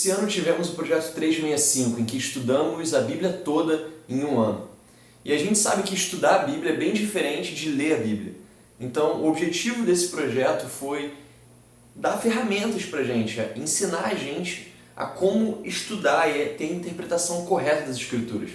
Esse ano tivemos o projeto 365, em que estudamos a Bíblia toda em um ano. E a gente sabe que estudar a Bíblia é bem diferente de ler a Bíblia. Então, o objetivo desse projeto foi dar ferramentas para a gente, ensinar a gente a como estudar e ter a interpretação correta das Escrituras.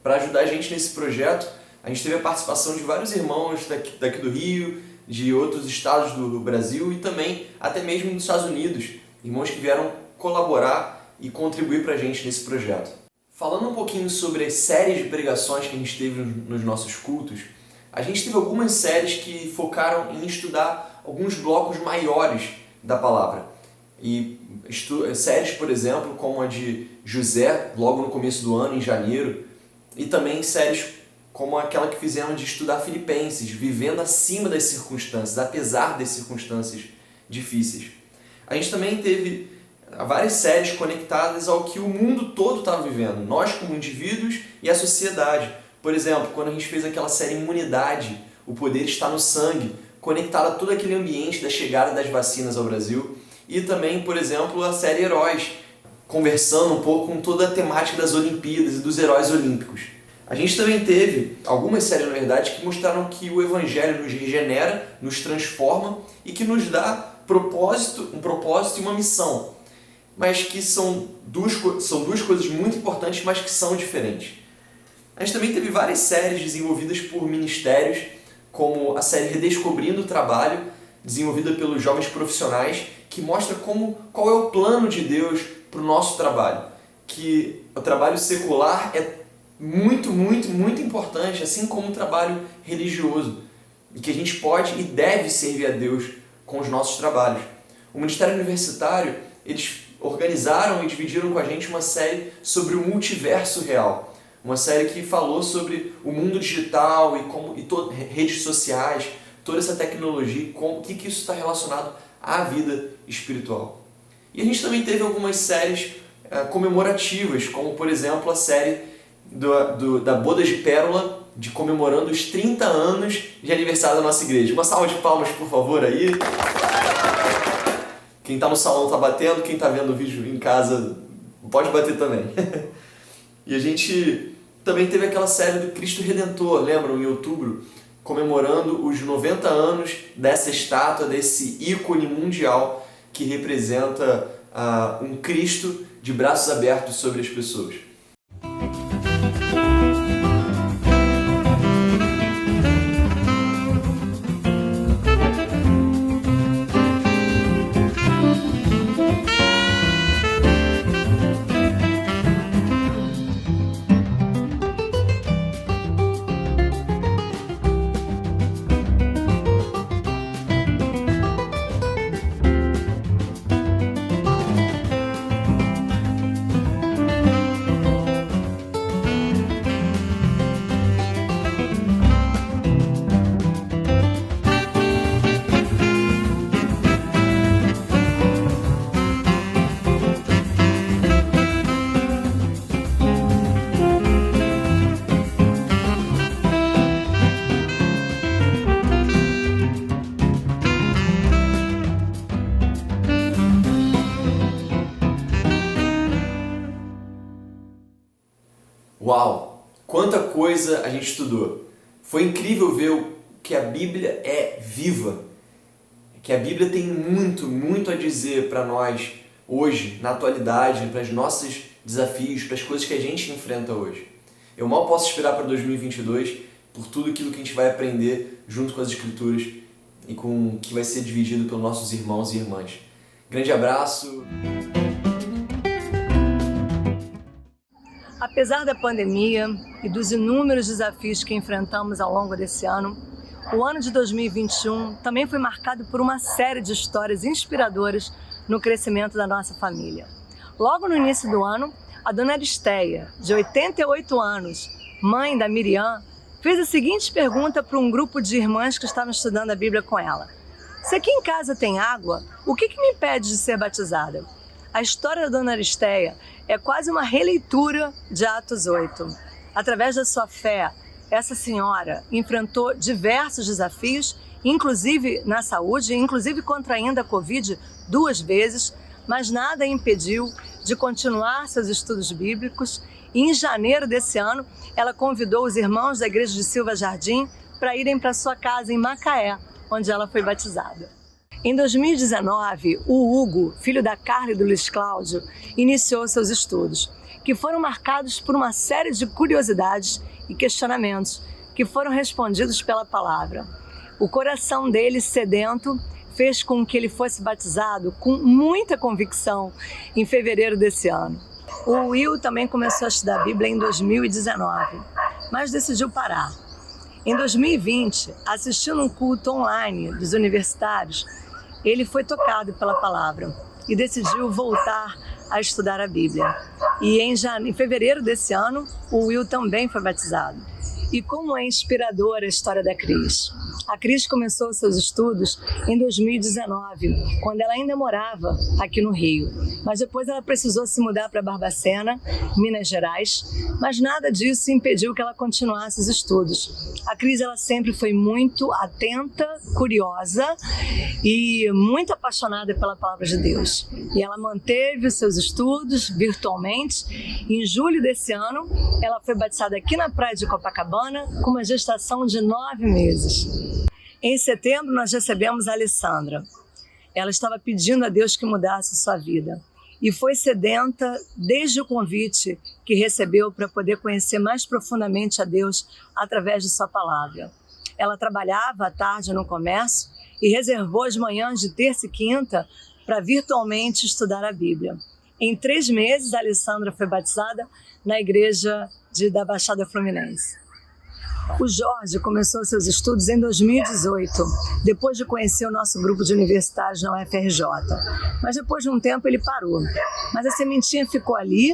Para ajudar a gente nesse projeto, a gente teve a participação de vários irmãos daqui do Rio, de outros estados do Brasil e também até mesmo dos Estados Unidos, irmãos que vieram colaborar e contribuir para a gente nesse projeto. Falando um pouquinho sobre as séries de pregações que a gente teve nos nossos cultos, a gente teve algumas séries que focaram em estudar alguns blocos maiores da palavra. E séries, por exemplo, como a de José, logo no começo do ano, em janeiro, e também séries como aquela que fizemos de estudar Filipenses, vivendo acima das circunstâncias, apesar das circunstâncias difíceis. A gente também teve várias séries conectadas ao que o mundo todo estava vivendo, nós como indivíduos e a sociedade. Por exemplo, quando a gente fez aquela série Imunidade, o poder está no sangue, conectada a todo aquele ambiente da chegada das vacinas ao Brasil. E também, por exemplo, a série Heróis, conversando um pouco com toda a temática das Olimpíadas e dos heróis olímpicos. A gente também teve algumas séries, na verdade, que mostraram que o Evangelho nos regenera, nos transforma e que nos dá um propósito e uma missão, mas que são duas coisas muito importantes, mas que são diferentes. A gente também teve várias séries desenvolvidas por ministérios, como a série Redescobrindo o Trabalho, desenvolvida pelos jovens profissionais, que mostra qual é o plano de Deus para o nosso trabalho. Que o trabalho secular é muito, muito, muito importante, assim como o trabalho religioso. E que a gente pode e deve servir a Deus com os nossos trabalhos. O Ministério Universitário, eles organizaram e dividiram com a gente uma série sobre o multiverso real. Uma série que falou sobre o mundo digital e redes sociais, toda essa tecnologia, o que isso está relacionado à vida espiritual. E a gente também teve algumas séries comemorativas, como por exemplo a série da Boda de Pérola, comemorando os 30 anos de aniversário da nossa igreja. Uma salva de palmas, por favor, aí. Quem está no salão está batendo, quem está vendo o vídeo em casa pode bater também. E a gente também teve aquela série do Cristo Redentor, lembram? Em outubro, comemorando os 90 anos dessa estátua, desse ícone mundial que representa um Cristo de braços abertos sobre as pessoas. Uau! Quanta coisa a gente estudou! Foi incrível ver que a Bíblia é viva, que a Bíblia tem muito, muito a dizer para nós hoje, na atualidade, para os nossos desafios, para as coisas que a gente enfrenta hoje. Eu mal posso esperar para 2022 por tudo aquilo que a gente vai aprender junto com as Escrituras e com o que vai ser dividido pelos nossos irmãos e irmãs. Grande abraço! Apesar da pandemia e dos inúmeros desafios que enfrentamos ao longo desse ano, o ano de 2021 também foi marcado por uma série de histórias inspiradoras no crescimento da nossa família. Logo no início do ano, a dona Aristeia, de 88 anos, mãe da Miriam, fez a seguinte pergunta para um grupo de irmãs que estavam estudando a Bíblia com ela: se aqui em casa tem água, o que me impede de ser batizada? A história da dona Aristeia é quase uma releitura de Atos 8. Através da sua fé, essa senhora enfrentou diversos desafios, inclusive na saúde, inclusive contraindo a Covid 2 vezes, mas nada a impediu de continuar seus estudos bíblicos e em janeiro desse ano ela convidou os irmãos da igreja de Silva Jardim para irem para sua casa em Macaé, onde ela foi batizada. Em 2019, o Hugo, filho da Carla e do Luiz Cláudio, iniciou seus estudos, que foram marcados por uma série de curiosidades e questionamentos que foram respondidos pela palavra. O coração dele, sedento, fez com que ele fosse batizado com muita convicção em fevereiro desse ano. O Will também começou a estudar a Bíblia em 2019, mas decidiu parar. Em 2020, assistindo um culto online dos universitários, ele foi tocado pela palavra e decidiu voltar a estudar a Bíblia. E em fevereiro desse ano, o Will também foi batizado. E como é inspiradora a história da Cris. A Cris começou seus estudos em 2019, quando ela ainda morava aqui no Rio. Mas depois ela precisou se mudar para Barbacena, Minas Gerais, mas nada disso impediu que ela continuasse os estudos. A Cris, ela sempre foi muito atenta, curiosa e muito apaixonada pela palavra de Deus. E ela manteve os seus estudos virtualmente. Em julho desse ano, ela foi batizada aqui na praia de Copacabana, com uma gestação de 9 meses. Em setembro, nós recebemos a Alessandra. Ela estava pedindo a Deus que mudasse sua vida e foi sedenta desde o convite que recebeu para poder conhecer mais profundamente a Deus através de sua palavra. Ela trabalhava à tarde no comércio e reservou as manhãs de terça e quinta para virtualmente estudar a Bíblia. Em 3 meses, a Alessandra foi batizada na igreja da Baixada Fluminense. O Jorge começou seus estudos em 2018, depois de conhecer o nosso grupo de universitários na UFRJ. Mas depois de um tempo ele parou. Mas a sementinha ficou ali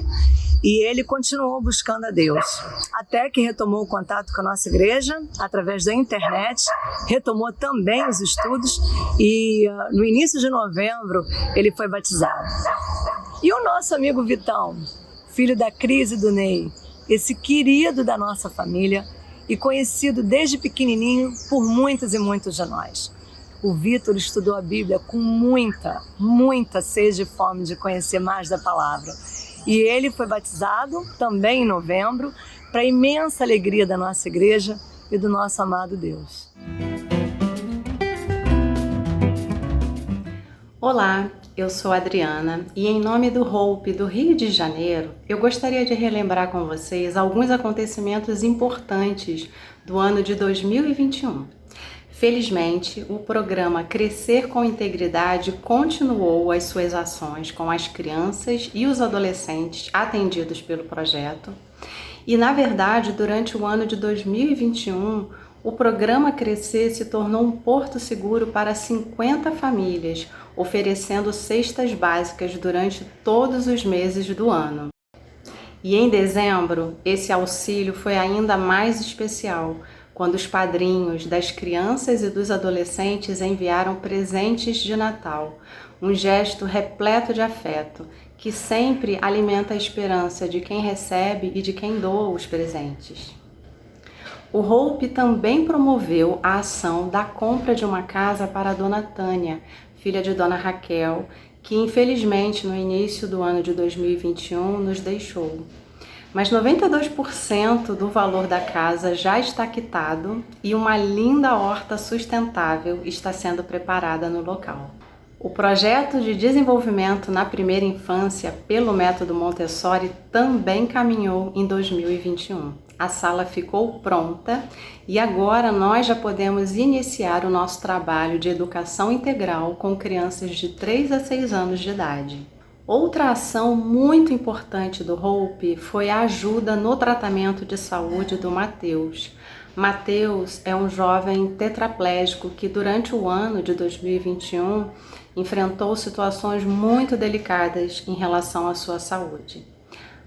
e ele continuou buscando a Deus. Até que retomou o contato com a nossa igreja, através da internet, retomou também os estudos e no início de novembro ele foi batizado. E o nosso amigo Vitão, filho da Cris e do Ney, esse querido da nossa família, e conhecido desde pequenininho por muitas e muitos de nós. O Vitor estudou a Bíblia com muita sede e fome de conhecer mais da palavra. E ele foi batizado também em novembro, para a imensa alegria da nossa igreja e do nosso amado Deus. Olá, eu sou a Adriana e em nome do Hope do Rio de Janeiro, eu gostaria de relembrar com vocês alguns acontecimentos importantes do ano de 2021. Felizmente, o programa Crescer com Integridade continuou as suas ações com as crianças e os adolescentes atendidos pelo projeto. E, na verdade, durante o ano de 2021, o programa Crescer se tornou um porto seguro para 50 famílias, oferecendo cestas básicas durante todos os meses do ano. E em dezembro, esse auxílio foi ainda mais especial, quando os padrinhos das crianças e dos adolescentes enviaram presentes de Natal, um gesto repleto de afeto, que sempre alimenta a esperança de quem recebe e de quem doa os presentes. O Hope também promoveu a ação da compra de uma casa para a dona Tânia, filha de dona Raquel, que infelizmente no início do ano de 2021 nos deixou. Mas 92% do valor da casa já está quitado e uma linda horta sustentável está sendo preparada no local. O projeto de desenvolvimento na primeira infância pelo método Montessori também caminhou em 2021. A sala ficou pronta e agora nós já podemos iniciar o nosso trabalho de educação integral com crianças de 3 a 6 anos de idade. Outra ação muito importante do Hope foi a ajuda no tratamento de saúde do Matheus. Matheus é um jovem tetraplégico que durante o ano de 2021 enfrentou situações muito delicadas em relação à sua saúde.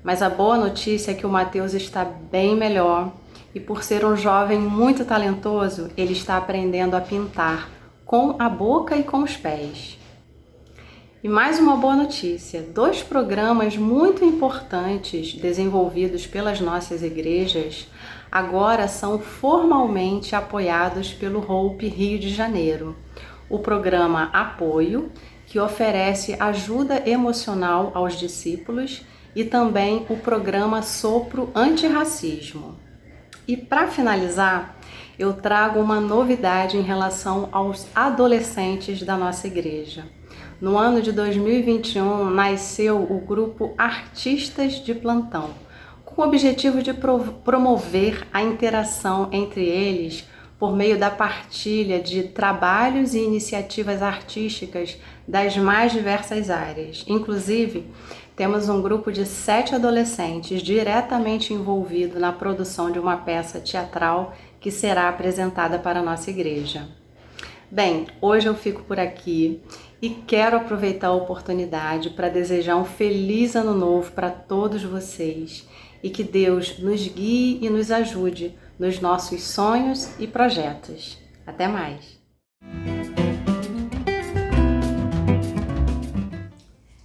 Mas a boa notícia é que o Matheus está bem melhor e por ser um jovem muito talentoso, ele está aprendendo a pintar com a boca e com os pés. E mais uma boa notícia, 2 programas muito importantes desenvolvidos pelas nossas igrejas agora são formalmente apoiados pelo Hope Rio de Janeiro. O programa Apoio, que oferece ajuda emocional aos discípulos, e também o programa Sopro Antirracismo. E para finalizar, eu trago uma novidade em relação aos adolescentes da nossa igreja. No ano de 2021, nasceu o grupo Artistas de Plantão, com o objetivo de promover a interação entre eles por meio da partilha de trabalhos e iniciativas artísticas das mais diversas áreas. Inclusive, temos um grupo de 7 adolescentes diretamente envolvido na produção de uma peça teatral que será apresentada para a nossa igreja. Bem, hoje eu fico por aqui e quero aproveitar a oportunidade para desejar um feliz ano novo para todos vocês e que Deus nos guie e nos ajude nos nossos sonhos e projetos. Até mais!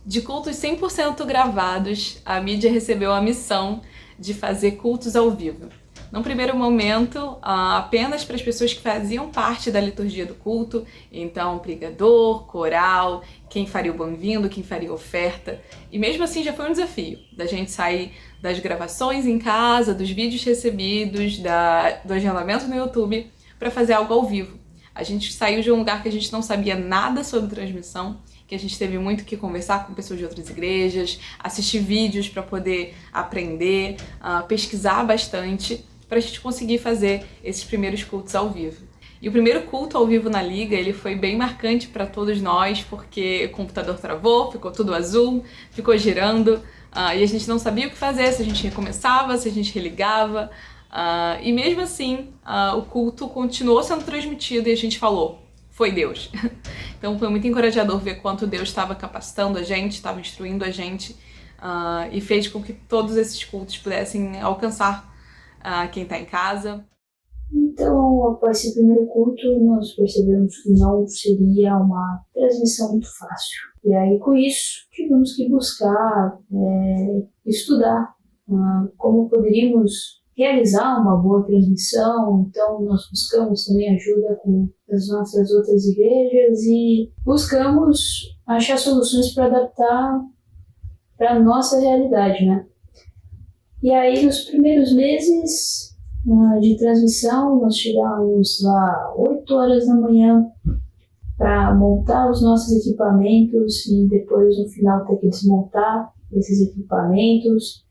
De cultos 100% gravados, a mídia recebeu a missão de fazer cultos ao vivo. Num primeiro momento, apenas para as pessoas que faziam parte da liturgia do culto, então pregador, coral, quem faria o bem-vindo, quem faria a oferta. E mesmo assim já foi um desafio da gente sair das gravações em casa, dos vídeos recebidos, do agendamento no YouTube, para fazer algo ao vivo. A gente saiu de um lugar que a gente não sabia nada sobre transmissão, que a gente teve muito que conversar com pessoas de outras igrejas, assistir vídeos para poder aprender, pesquisar bastante, para a gente conseguir fazer esses primeiros cultos ao vivo. E o primeiro culto ao vivo na Liga, ele foi bem marcante para todos nós, porque o computador travou, ficou tudo azul, ficou girando, e a gente não sabia o que fazer, se a gente recomeçava, se a gente religava, e mesmo assim, o culto continuou sendo transmitido e a gente falou, foi Deus. Então foi muito encorajador ver quanto Deus estava capacitando a gente, estava instruindo a gente, e fez com que todos esses cultos pudessem alcançar quem está em casa. Então, após esse primeiro culto, nós percebemos que não seria uma transmissão muito fácil. E aí, com isso, tivemos que buscar, estudar como poderíamos realizar uma boa transmissão. Então, nós buscamos também ajuda com as nossas outras igrejas e buscamos achar soluções para adaptar para a nossa realidade, né? E aí, nos primeiros meses de transmissão, nós chegamos lá 8 horas da manhã para montar os nossos equipamentos e depois, no final, ter que desmontar esses equipamentos.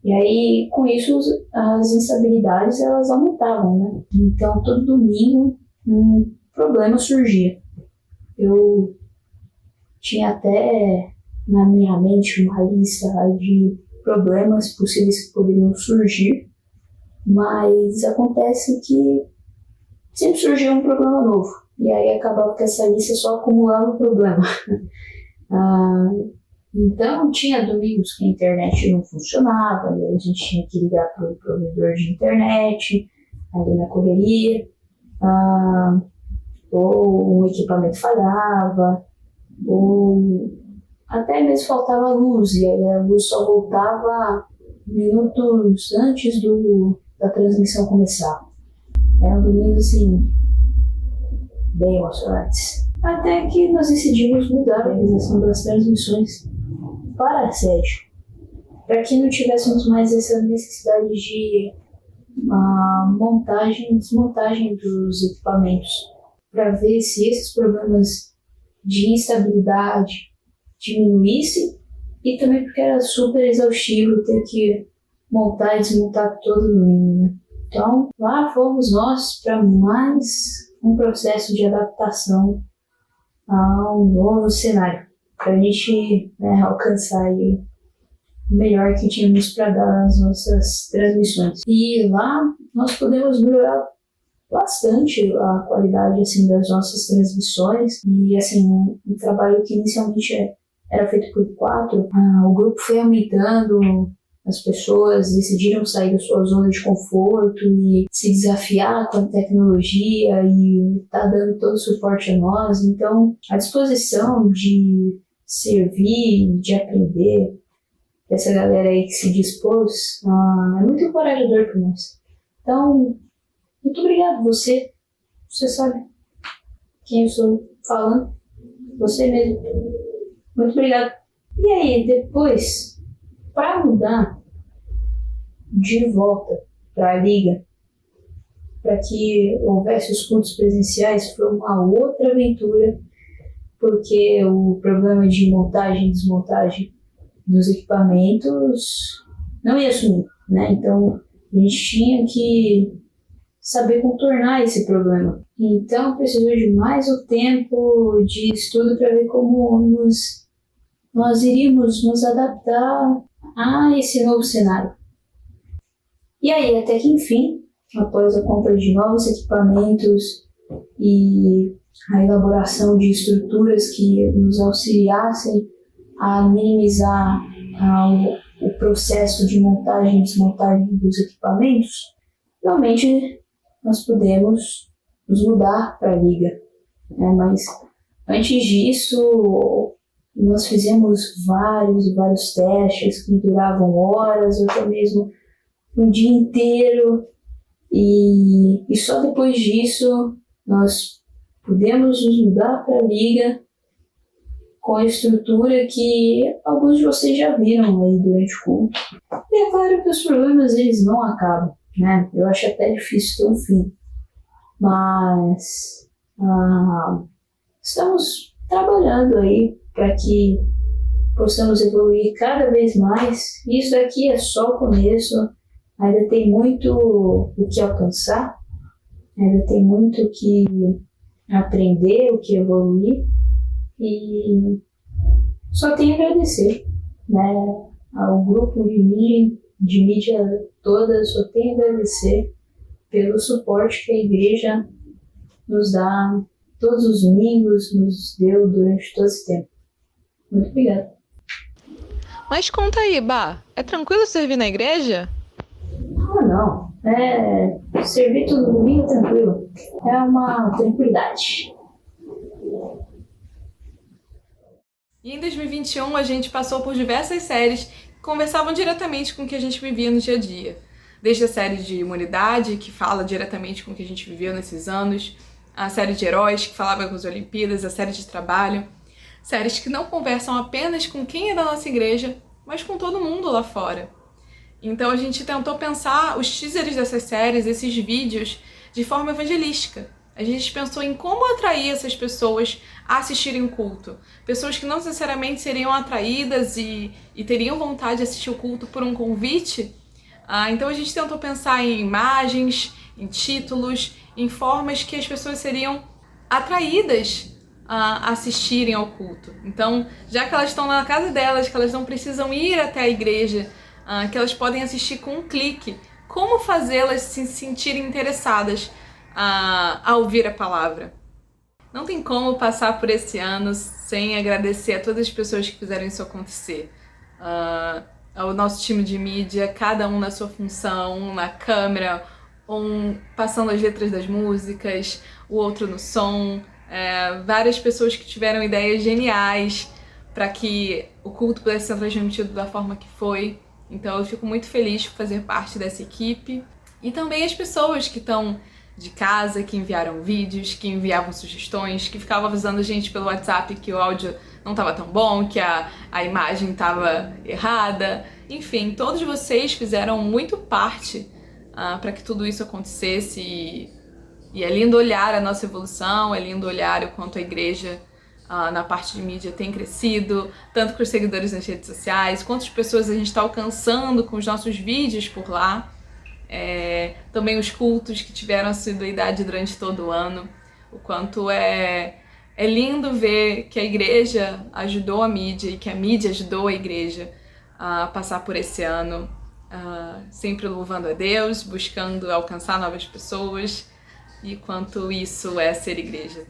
E aí, com isso, as instabilidades, elas aumentavam, né? Então, todo domingo, um problema surgia. Eu tinha até na minha mente uma lista de problemas possíveis que poderiam surgir, mas acontece que sempre surgia um problema novo, e aí acabava que essa lista só acumulava o problema. Então tinha domingos que a internet não funcionava, e aí a gente tinha que ligar para o provedor de internet, ali na correria, ou um equipamento falhava, ou até mesmo faltava luz, e aí a luz só voltava minutos antes da transmissão começar. Eram domingos assim, bem emocionantes. Até que nós decidimos mudar a realização das transmissões para a sede, para que não tivéssemos mais essa necessidade de montagem e desmontagem dos equipamentos, para ver se esses problemas de instabilidade diminuísse, e também porque era super exaustivo ter que montar e desmontar todo domingo, né? Então, lá fomos nós para mais um processo de adaptação a um novo cenário, para a gente alcançar aí o melhor que tínhamos para dar nas nossas transmissões. E lá nós podemos melhorar bastante a qualidade assim, das nossas transmissões, e assim, um trabalho que inicialmente era feito por 4, o grupo foi aumentando, as pessoas decidiram sair da sua zona de conforto e se desafiar com a tecnologia e tá dando todo o suporte a nós. Então, a disposição de servir, de aprender, dessa galera aí que se dispôs, é muito encorajador para nós. Então, muito obrigado, você sabe quem eu estou falando, você mesmo. Muito obrigado. E aí, depois, para mudar de volta para a Liga, para que houvesse os cultos presenciais, foi uma outra aventura, porque o problema de montagem e desmontagem dos equipamentos não ia sumir, né? Então, a gente tinha que saber contornar esse problema. Então, precisou de mais um tempo de estudo para ver como nós iríamos nos adaptar a esse novo cenário. E aí, até que enfim, após a compra de novos equipamentos e a elaboração de estruturas que nos auxiliassem a minimizar o processo de montagem e desmontagem dos equipamentos, realmente nós podemos nos mudar para a Liga. Mas antes disso, nós fizemos vários testes que duravam horas, ou até mesmo um dia inteiro, e só depois disso nós pudemos nos mudar para a Liga com a estrutura que alguns de vocês já viram aí durante o culto. E é claro que os problemas eles não acabam, né? Eu acho até difícil ter um fim, mas estamos trabalhando aí para que possamos evoluir cada vez mais. Isso aqui é só o começo, ainda tem muito o que alcançar, ainda tem muito o que aprender, o que evoluir, e só tenho a agradecer, né, ao grupo de mídia toda, só tenho a agradecer pelo suporte que a igreja nos dá todos os domingos, nos deu durante todo esse tempo. Muito obrigada. Mas conta aí, Bá, é tranquilo servir na igreja? Não. Servir todo domingo tranquilo. É uma tranquilidade. E em 2021 a gente passou por diversas séries que conversavam diretamente com o que a gente vivia no dia a dia. Desde a série de Imunidade, que fala diretamente com o que a gente viveu nesses anos, a série de Heróis, que falava com as Olimpíadas, a série de Trabalho. Séries que não conversam apenas com quem é da nossa igreja, mas com todo mundo lá fora. Então a gente tentou pensar os teasers dessas séries, esses vídeos, de forma evangelística. A gente pensou em como atrair essas pessoas a assistirem o culto. Pessoas que não necessariamente seriam atraídas e teriam vontade de assistir o culto por um convite. Então a gente tentou pensar em imagens, em títulos, em formas que as pessoas seriam atraídas a assistirem ao culto. Então, já que elas estão na casa delas, que elas não precisam ir até a igreja, que elas podem assistir com um clique, como fazê-las se sentirem interessadas a ouvir a palavra? Não tem como passar por esse ano sem agradecer a todas as pessoas que fizeram isso acontecer. Ao nosso time de mídia, cada um na sua função, um na câmera, um passando as letras das músicas, o outro no som, várias pessoas que tiveram ideias geniais para que o culto pudesse ser transmitido da forma que foi. Então eu fico muito feliz por fazer parte dessa equipe. E também as pessoas que estão de casa, que enviaram vídeos, que enviavam sugestões, que ficavam avisando a gente pelo WhatsApp que o áudio não estava tão bom, que a imagem estava errada. Enfim, todos vocês fizeram muito parte para que tudo isso acontecesse. E é lindo olhar a nossa evolução, é lindo olhar o quanto a igreja na parte de mídia tem crescido, tanto com os seguidores nas redes sociais, quantas pessoas a gente está alcançando com os nossos vídeos por lá. Também os cultos que tiveram assiduidade durante todo o ano, o quanto é lindo ver que a igreja ajudou a mídia e que a mídia ajudou a igreja a passar por esse ano, sempre louvando a Deus, buscando alcançar novas pessoas, e quanto isso é ser igreja.